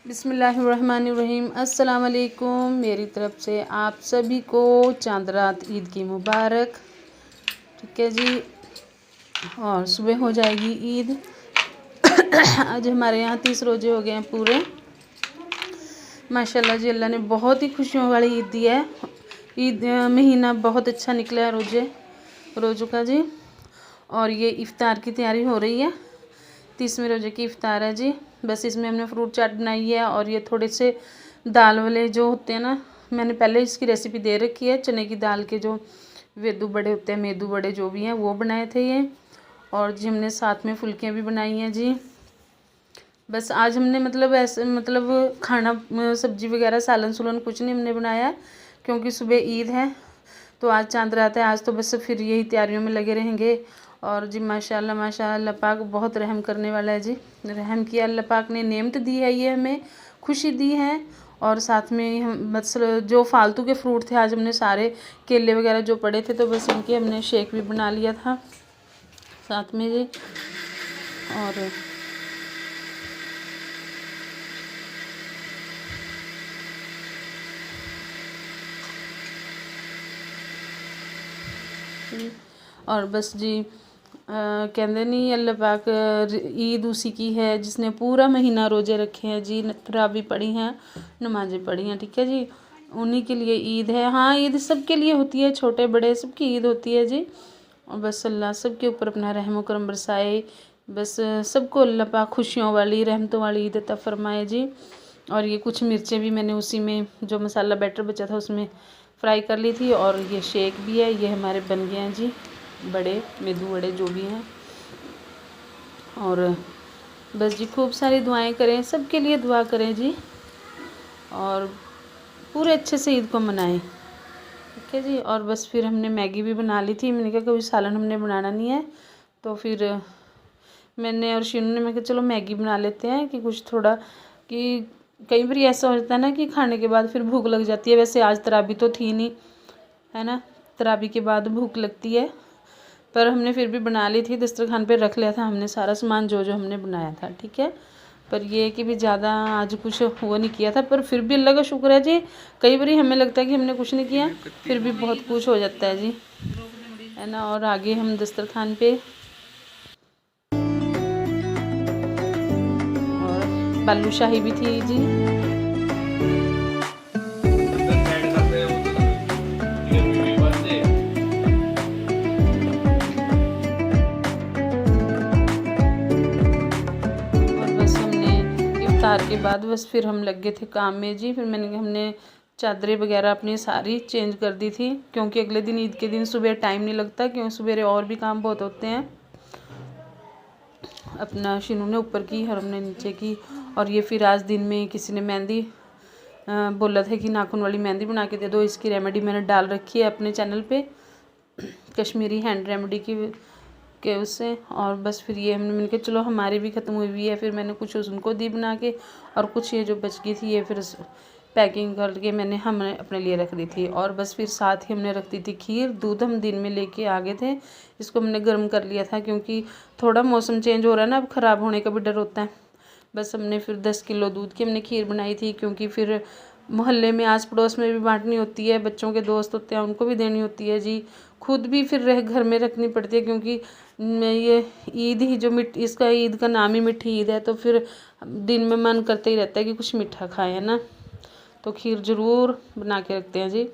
बिस्मिल्लाहिर्रहमानिर्रहीम। अस्सलाम वालेकुम। मेरी तरफ से आप सभी को चांद रात ईद की मुबारक। ठीक है जी। और सुबह हो जाएगी ईद। आज हमारे यहाँ 30 रोज़े हो गए हैं पूरे। माशाल्लाह जी, अल्लाह ने बहुत ही खुशियों वाली ईद दी है। ईद महीना बहुत अच्छा निकला है रोज़ों का जी। और ये इफ़्तार की तैयारी हो रही है। 30वें रोज़े की इफ़्तार है जी। बस इसमें हमने फ्रूट चाट बनाई है और ये थोड़े से दाल वाले जो होते हैं ना, मैंने पहले इसकी रेसिपी दे रखी है। चने की दाल के जो वेदू बड़े होते हैं, मेदू बड़े जो भी हैं, वो बनाए थे ये। और जी हमने साथ में फुल्कियाँ भी बनाई हैं जी। बस आज हमने खाना सब्जी वगैरह सालन सुलन कुछ नहीं हमने बनाया, क्योंकि सुबह ईद है तो आज चांद रात है। आज तो बस फिर यही तैयारियों में लगे रहेंगे। और जी माशाल्लाह माशाल्लाह, अल्लाह पाक बहुत रहम करने वाला है जी। रहम किया अल्लाह पाक ने, नेमत दी है, ये हमें खुशी दी है। और साथ में हम जो फालतू के फ्रूट थे, आज हमने सारे केले वगैरह जो पड़े थे तो बस इनके हमने शेक भी बना लिया था साथ में जी। और बस जी कहते नहीं, अल्लाह पाक ईद उसी की है जिसने पूरा महीना रोज़े रखे हैं जी, तरावी पढ़ी हैं, नमाज़ें पढ़ी हैं। ठीक है जी, उन्हीं के लिए ईद है। हाँ, ईद सबके लिए होती है, छोटे बड़े सबकी ईद होती है जी। और बस अल्लाह सबके ऊपर अपना रहम करम बरसाए। बस सबको अल्लाह पाक खुशियों वाली रहमतों वाली ईद अता फरमाए जी। और ये कुछ मिर्चें भी मैंने उसी में जो मसाला बैटर बचा था उसमें फ्राई कर ली थी। और ये शेक भी है, ये हमारे बन गए हैं जी, बड़े मेदू बड़े जो भी हैं। और बस जी खूब सारी दुआएं करें, सबके लिए दुआ करें जी, और पूरे अच्छे से ईद को मनाएं। ठीक है जी। और बस फिर हमने मैगी भी बना ली थी। मैंने कहा कोई सालन हमने बनाना नहीं है, तो फिर मैंने और शीनू ने, मैं कहा चलो मैगी बना लेते हैं कि कुछ थोड़ा, कि कई बार ऐसा हो जाता है ना कि खाने के बाद फिर भूख लग जाती है। वैसे आज तराबी तो थी नहीं, है ना, तराबी के बाद भूख लगती है, पर हमने फिर भी बना ली थी। दस्तरखान पे रख लिया था हमने सारा सामान जो जो हमने बनाया था। ठीक है, पर ये कि भी ज़्यादा आज कुछ वो नहीं किया था, पर फिर भी अल्लाह का शुक्र है जी। कई बार हमें लगता है कि हमने कुछ नहीं किया, फिर भी बहुत कुछ हो जाता है जी, है ना। और आगे हम दस्तरखान पे और बालूशाही भी थी जी। के बाद बस फिर हम लग गए थे काम में जी। फिर हमने चादरें वगैरह अपनी सारी चेंज कर दी थी, क्योंकि अगले दिन ईद के दिन सुबह टाइम नहीं लगता, क्योंकि सवेरे और भी काम बहुत होते हैं। अपना शीनू ने ऊपर की और हमने नीचे की। और ये फिर आज दिन में किसी ने मेहंदी बोला था कि नाखून वाली मेहंदी बना के दे दो, इसकी रेमेडी मैंने डाल रखी है अपने चैनल पे, कश्मीरी हैंड रेमेडी के उससे। और बस फिर ये मैंने कहा चलो हमारी भी ख़त्म हुई है, फिर मैंने कुछ उनको दी बना के, और कुछ ये जो बच गई थी ये फिर पैकिंग करके हमने अपने लिए रख दी थी। और बस फिर साथ ही हमने रख दी थी खीर। दूध हम दिन में लेके आ गए थे, इसको हमने गर्म कर लिया था, क्योंकि थोड़ा मौसम चेंज हो रहा है ना, अब ख़राब होने का भी डर होता है। बस हमने फिर 10 किलो दूध की हमने खीर बनाई थी, क्योंकि फिर मोहल्ले में आस पड़ोस में भी बांटनी होती है, बच्चों के दोस्त होते हैं उनको भी देनी होती है जी, खुद भी फिर घर में रखनी पड़ती है, क्योंकि ये ईद ही जो इसका ईद का नाम ही मीठी ईद है, तो फिर दिन में मन करते ही रहता है कि कुछ मीठा खाए, है ना। तो खीर ज़रूर बना के रखते हैं जी।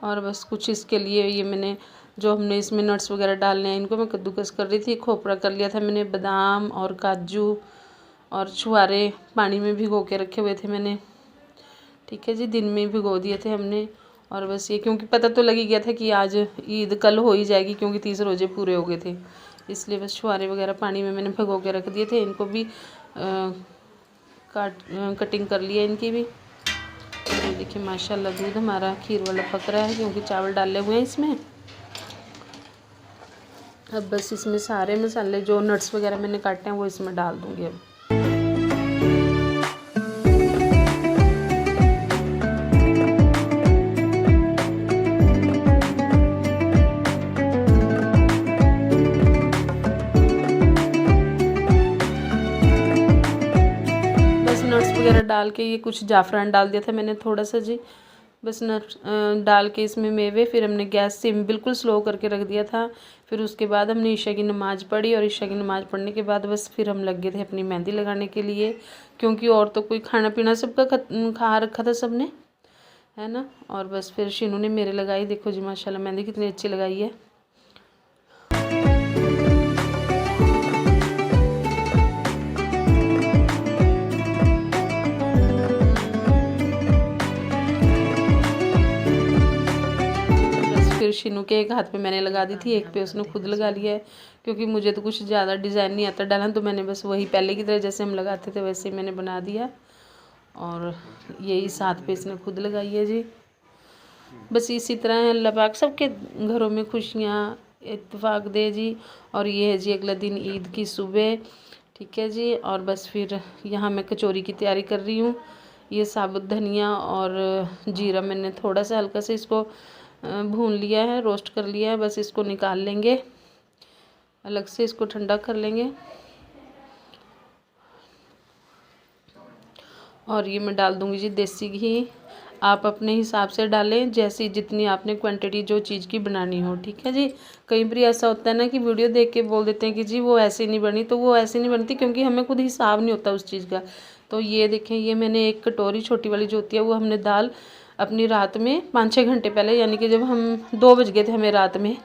और बस कुछ इसके लिए ये मैंने जो हमने इसमें नट्स वगैरह डालने हैं, इनको मैं कद्दूकस कर रही थी। खोपरा कर लिया था मैंने, बादाम और काजू और छुआरे पानी में भिगो के रखे हुए थे मैंने। ठीक है जी, दिन में भिगो दिए थे हमने। और बस ये, क्योंकि पता तो लग ही गया था कि आज ईद कल हो ही जाएगी, क्योंकि 30 रोज़े पूरे हो गए थे, इसलिए बस छुआरे वगैरह पानी में मैंने भिगो के रख दिए थे। इनको भी कटिंग कर लिया इनकी भी। तो देखिए माशाल्लाह दूध हमारा खीर वाला पक रहा है, क्योंकि चावल डाले हुए हैं इसमें। अब बस इसमें सारे मसाले जो नट्स वगैरह मैंने काटे हैं वो इसमें डाल दूँगी अब। डाल के, ये कुछ जाफ़रान डाल दिया था मैंने थोड़ा सा जी, बस न डाल के इसमें मेवे। फिर हमने गैस सिम बिल्कुल स्लो करके रख दिया था। फिर उसके बाद हमने ईशा की नमाज़ पढ़ी, और ईशा की नमाज़ पढ़ने के बाद बस फिर हम लग गए थे अपनी मेहंदी लगाने के लिए, क्योंकि और तो कोई खाना पीना सबका खा रखा था सबने, है ना। और बस फिर शीनू ने मेरे लगाई, देखो जी माशाल्लाह मेहंदी कितनी अच्छी लगाई है। फिर शीनू के एक हाथ पे मैंने लगा दी थी, एक पे उसने खुद लगा लिया है, क्योंकि मुझे तो कुछ ज़्यादा डिज़ाइन नहीं आता डालना, तो मैंने बस वही पहले की तरह जैसे हम लगाते थे वैसे ही मैंने बना दिया। और यही साथ पे इसने खुद लगाई है जी। बस इसी तरह अल्लाह पाक सबके घरों में खुशियाँ इत्तेफाक दे जी। और ये है जी अगला दिन ईद की सुबह, ठीक है जी। और बस फिर यहाँ मैं कचौरी की तैयारी कर रही हूँ। ये साबुत धनिया और जीरा मैंने थोड़ा सा हल्का से इसको भून लिया है, रोस्ट कर लिया है। बस इसको निकाल लेंगे अलग से, इसको ठंडा कर लेंगे। और ये मैं डाल दूँगी जी देसी घी, आप अपने हिसाब से डालें, जैसी जितनी आपने क्वांटिटी जो चीज़ की बनानी हो, ठीक है जी। कई बार ऐसा होता है ना कि वीडियो देख के बोल देते हैं कि जी वो ऐसे नहीं बनी, तो वो ऐसे नहीं बनती, क्योंकि हमें खुद हिसाब नहीं होता उस चीज़ का। तो ये देखें, ये मैंने एक कटोरी छोटी वाली जो होती है वो हमने दाल अपनी रात में 5-6 घंटे पहले, यानी कि जब हम 2 बज गए थे हमें रात में,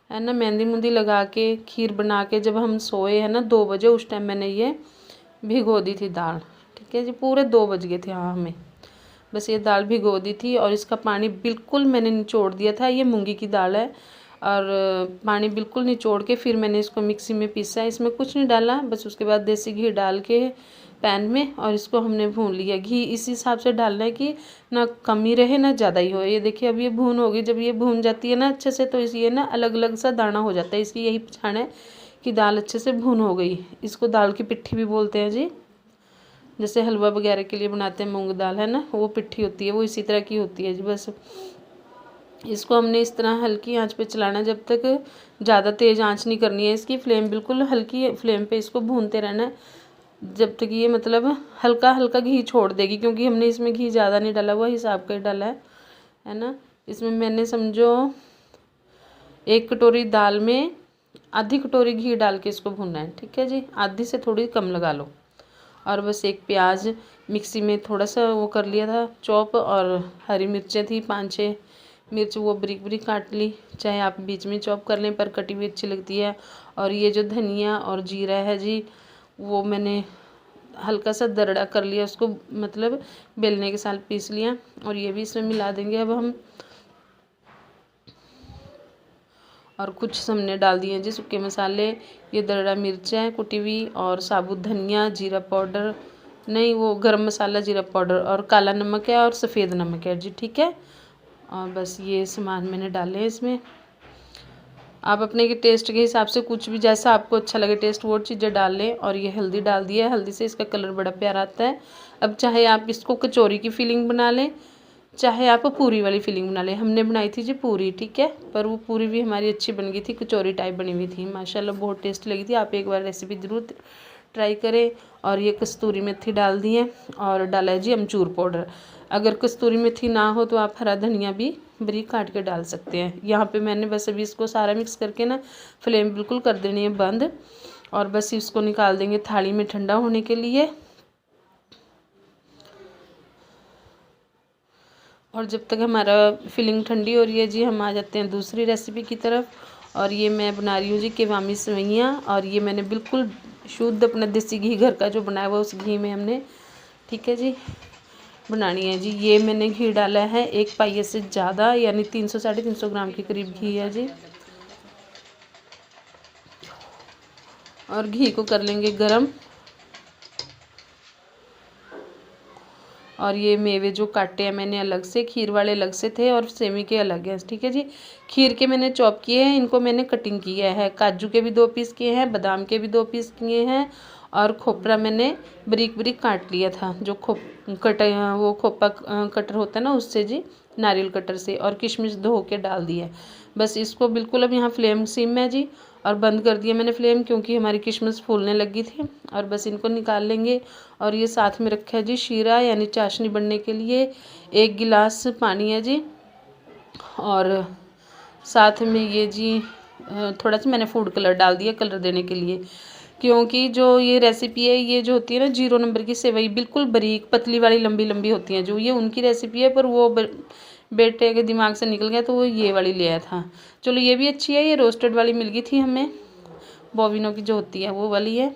है ना, मेहंदी मुंदी लगा के खीर बना के जब हम सोए है ना 2 बजे, उस टाइम मैंने ये भिगो दी थी दाल, ठीक है जी। पूरे 2 बज गए थे हाँ हमें। बस ये दाल भिगो दी थी और इसका पानी बिल्कुल मैंने निचोड़ दिया था। ये मूंगी की दाल है, और पानी बिल्कुल निचोड़ के फिर मैंने इसको मिक्सी में पीसा। इसमें कुछ नहीं डाला, बस उसके बाद देसी घी डाल के पैन में, और इसको हमने भून लिया। घी इस हिसाब से डालना है कि ना कम ही रहे ना ज़्यादा ही हो। ये देखिए अब ये भून होगी, जब ये भून जाती है ना अच्छे से, तो इस ये ना अलग अलग सा दाना हो जाता है। इसकी यही पहचान है कि दाल अच्छे से भून हो गई। इसको दाल की पिट्ठी भी बोलते हैं जी, जैसे हलवा वगैरह के लिए बनाते हैं मूंग दाल, है ना, वो पिट्ठी होती है, वो इसी तरह की होती है जी। बस इसको हमने इस तरह हल्की आंच पे चलाना है, जब तक ज़्यादा तेज़ आंच नहीं करनी है इसकी, फ्लेम बिल्कुल हल्की फ्लेम पे इसको भूनते रहना है, जब तक ये मतलब हल्का हल्का घी छोड़ देगी, क्योंकि हमने इसमें घी ज़्यादा नहीं डाला हुआ, हिसाब का ही डाला है ना। इसमें मैंने समझो 1 कटोरी दाल में आधी कटोरी घी डाल के इसको भूनना है, ठीक है जी। आधी से थोड़ी कम लगा लो। और बस एक प्याज मिक्सी में थोड़ा सा वो कर लिया था चॉप, और हरी मिर्चें थी 5-6 मिर्च, वो बारीक बारीक काट ली, चाहे आप बीच में चॉप कर लें, पर कटी हुई अच्छी लगती है। और ये जो धनिया और जीरा है जी, वो मैंने हल्का सा दरड़ा कर लिया, उसको मतलब बेलने के साथ पीस लिया, और ये भी इसमें मिला देंगे अब हम। और कुछ हमने डाल दिए हैं जी सूखे मसाले, ये दरड़ा मिर्च है कुटी हुई, और साबुत धनिया, जीरा पाउडर नहीं, वो गरम मसाला, जीरा पाउडर, और काला नमक है, और सफ़ेद नमक है जी, ठीक है। और बस ये सामान मैंने डाले हैं इसमें। आप अपने के टेस्ट के हिसाब से कुछ भी जैसा आपको अच्छा लगे टेस्ट वो चीज़ें डाल लें। और ये हल्दी डाल दी है, हल्दी से इसका कलर बड़ा प्यारा आता है। अब चाहे आप इसको कचौरी की फीलिंग बना लें, चाहे आप पूरी वाली फीलिंग बना लें। हमने बनाई थी जी पूरी, ठीक है, पर वो पूरी भी हमारी अच्छी बन गई थी, कचौरी टाइप बनी हुई थी, माशाल्लाह बहुत टेस्ट लगी थी। आप एक बार रेसिपी ज़रूर ट्राई करें। और ये कस्तूरी मेथी डाल दी है, और डाला है जी अमचूर पाउडर। अगर कस्तूरी मेथी ना हो तो आप हरा धनिया भी बारीक काट के डाल सकते हैं। यहाँ पे मैंने बस अभी इसको सारा मिक्स करके ना फ्लेम बिल्कुल कर देनी है बंद, और बस इसको निकाल देंगे थाली में ठंडा होने के लिए। और जब तक हमारा फिलिंग ठंडी हो रही है जी, हम आ जाते हैं दूसरी रेसिपी की तरफ। और ये मैं बना रही हूँ जी केवामी सेवइयाँ, और ये मैंने बिल्कुल शुद्ध अपना देसी घी घर का जो बनाया हुआ उस घी में हमने, ठीक है जी, बनानी है जी। ये मैंने घी डाला है 1 पाइया से ज़्यादा, यानी 300-350 ग्राम के करीब घी है जी। और घी को कर लेंगे गरम। और ये मेवे जो काटे हैं मैंने अलग से, खीर वाले अलग से थे और सेमी के अलग हैं, ठीक है जी। खीर के मैंने चॉप किए हैं, इनको मैंने कटिंग किया है। काजू के भी 2 पीस किए हैं, बादाम के भी 2 पीस किए हैं, और खोपरा मैंने बारीक बारीक काट लिया था, जो वो खोपा कटर होता है ना उससे जी, नारियल कटर से। और किशमिश धो के डाल दी है। बस इसको बिल्कुल अब यहाँ फ्लेम सिम है जी, और बंद कर दिया मैंने फ्लेम, क्योंकि हमारी किशमिश फूलने लगी थी। और बस इनको निकाल लेंगे। और ये साथ में रखा है जी शीरा यानी चाशनी बनने के लिए 1 गिलास पानी है जी। और साथ में ये जी थोड़ा सा मैंने फूड कलर डाल दिया कलर देने के लिए, क्योंकि जो ये रेसिपी है ये जो होती है ना 0 नंबर की सेवई, बिल्कुल बारीक पतली वाली लंबी लंबी होती हैं जो, ये उनकी रेसिपी है, पर वो बेटे के दिमाग से निकल गया तो वो ये वाली ले आया था। चलो ये भी अच्छी है, ये रोस्टेड वाली मिल गई थी हमें, बॉबिनो की जो होती है वो वाली है।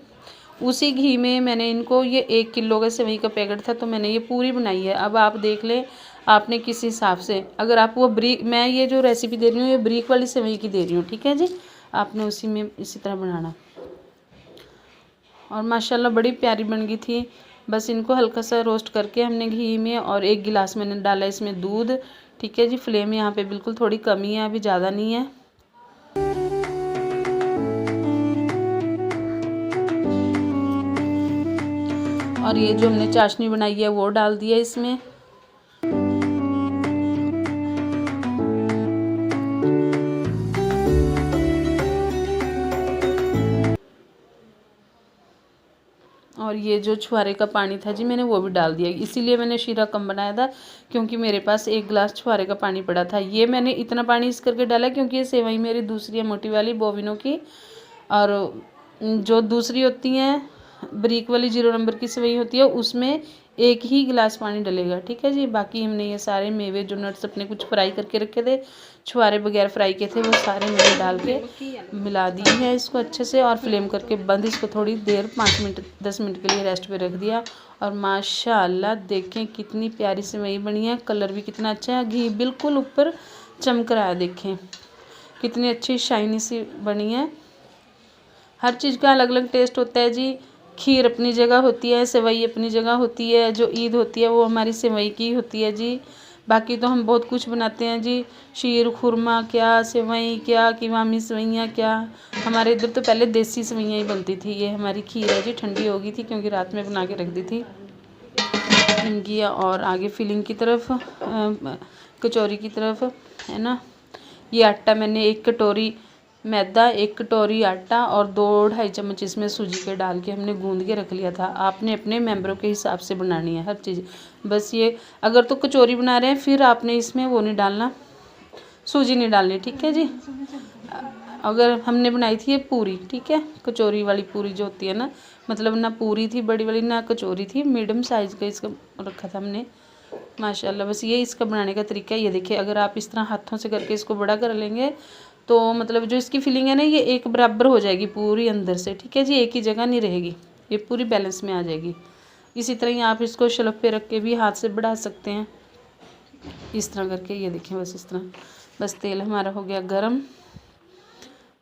उसी घी में मैंने इनको, ये 1 किलो का सेवई का पैकेट था तो मैंने ये पूरी बनाई है। अब आप देख लें आपने किस हिसाब से, अगर आप वो ब्रीक, मैं ये जो रेसिपी दे रही हूँ ये ब्रीक वाली सेवई की दे रही हूँ, ठीक है जी। आपने उसी में इसी तरह बनाना। और माशाल्लाह बड़ी प्यारी बन गई थी। बस इनको हल्का सा रोस्ट करके हमने घी में, और 1 गिलास मैंने डाला इसमें दूध, ठीक है जी। फ्लेम यहाँ पे बिल्कुल थोड़ी कमी है, अभी ज़्यादा नहीं है। और ये जो हमने चाशनी बनाई है वो डाल दिया इसमें। और ये जो छुहारे का पानी था जी मैंने वो भी डाल दिया, इसीलिए मैंने शीरा कम बनाया था, क्योंकि मेरे पास 1 गिलास छुहारे का पानी पड़ा था। ये मैंने इतना पानी इस करके डाला क्योंकि ये सेवई मेरी दूसरी है मोटी वाली बॉबिनो की, और जो दूसरी होती हैं ब्रीक वाली 0 नंबर की सेवई होती है उसमें 1 ही गिलास पानी डलेगा, ठीक है जी। बाकी हमने ये सारे मेवे जो नट्स अपने कुछ फ्राई करके रखे थे, छुहारे बगैर फ्राई किए थे, वो सारे मैंने डाल के मिला दिए हैं इसको अच्छे से। और फ्लेम करके बंद, इसको थोड़ी देर 5 मिनट 10 मिनट के लिए रेस्ट पे रख दिया। और माशाल्लाह देखें कितनी प्यारी सेवई बनी है, कलर भी कितना अच्छा है, घी बिल्कुल ऊपर चमक रहा है, देखें कितनी अच्छी शाइनी सी बनी है। हर चीज़ का अलग अलग टेस्ट होता है जी। खीर अपनी जगह होती है, सेवई अपनी जगह होती है, जो ईद होती है वो हमारी सेवई की होती है जी। बाकी तो हम बहुत कुछ बनाते हैं जी, शीर खुरमा क्या, सेवई क्या, कीवामी सेवइयाँ क्या। हमारे इधर तो पहले देसी सेवइयाँ ही बनती थी। ये हमारी खीर है जी, ठंडी हो गई थी क्योंकि रात में बना के रख दी थी इनकी। और आगे फिलिंग की तरफ कचौरी की तरफ है ना, ये आटा मैंने 1 कटोरी मैदा, 1 कटोरी आटा और 2-2.5 चम्मच इसमें सूजी के डाल के हमने गूंद के रख लिया था। आपने अपने मेंबरों के हिसाब से बनानी है हर चीज़। बस ये अगर तो कचौरी बना रहे हैं फिर आपने इसमें वो नहीं डालना, सूजी नहीं डालनी, ठीक है जी। अगर हमने बनाई थी ये पूरी, ठीक है, कचौरी वाली पूरी जो होती है ना, मतलब ना पूरी थी बड़ी वाली ना कचौरी थी, मीडियम साइज़ का इसका रखा था हमने माशाल्लाह। बस ये इसका बनाने का तरीका है। ये देखिए अगर आप इस तरह हाथों से करके इसको बड़ा कर लेंगे तो मतलब जो इसकी फिलिंग है ना ये एक बराबर हो जाएगी पूरी अंदर से, ठीक है जी, एक ही जगह नहीं रहेगी, ये पूरी बैलेंस में आ जाएगी। इसी तरह ही आप इसको शेल्फ पे रख के भी हाथ से बढ़ा सकते हैं, इस तरह करके। ये देखें बस इस तरह। बस तेल हमारा हो गया गरम।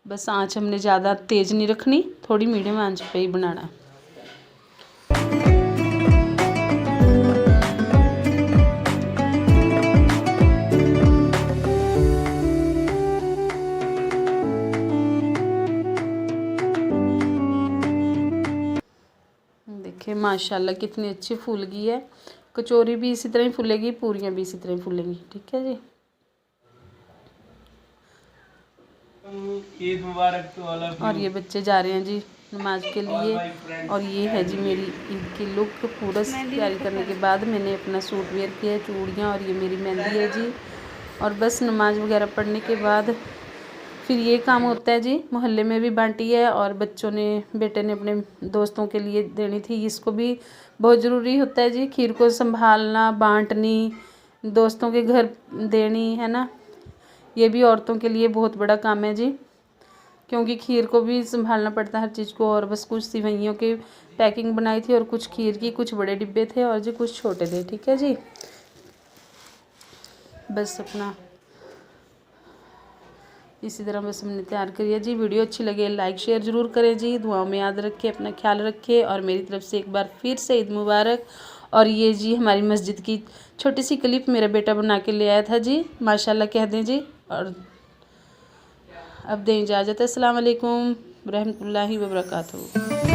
बस आँच हमने ज़्यादा तेज़ नहीं रखनी, थोड़ी मीडियम आँच पे ही बनाना है। देखिए माशाल्लाह कितनी अच्छी फूल गई है। कचौरी भी इसी तरह ही फूलेगी, पूरियाँ भी इसी तरह ही फूलेंगी, ठीक है जी। ईद मुबारक तो ऑल ऑफ यू। और ये बच्चे जा रहे हैं जी नमाज के लिए। और ये है जी मेरी ईद की लुक पूरा तैयारी करने के बाद मैंने अपना सूट वेयर किया है, चूड़ियाँ, और ये मेरी मेहंदी है जी। और बस नमाज वगैरह पढ़ने के बाद फिर ये काम होता है जी। मोहल्ले में भी बांटी है और बच्चों ने, बेटे ने अपने दोस्तों के लिए देनी थी, इसको भी बहुत ज़रूरी होता है जी। खीर को संभालना, बांटनी, दोस्तों के घर देनी, है ना, ये भी औरतों के लिए बहुत बड़ा काम है जी, क्योंकि खीर को भी संभालना पड़ता है हर चीज़ को। और बस कुछ सेवइयों की पैकिंग बनाई थी और कुछ खीर की, कुछ बड़े डिब्बे थे और जी कुछ छोटे थे, ठीक है जी। बस अपना इसी तरह बस हमने तैयार करिए जी। वीडियो अच्छी लगे लाइक शेयर ज़रूर करें जी, दुआओं में याद रखें, अपना ख्याल रखें। और मेरी तरफ से एक बार फिर से ईद मुबारक। और ये जी हमारी मस्जिद की छोटी सी क्लिप मेरा बेटा बना के ले आया था जी, माशाल्लाह कह दें जी। और अब दें इजाज़त, अस्सलाम वालेकुम रहमतुल्लाहि व बरकातहू।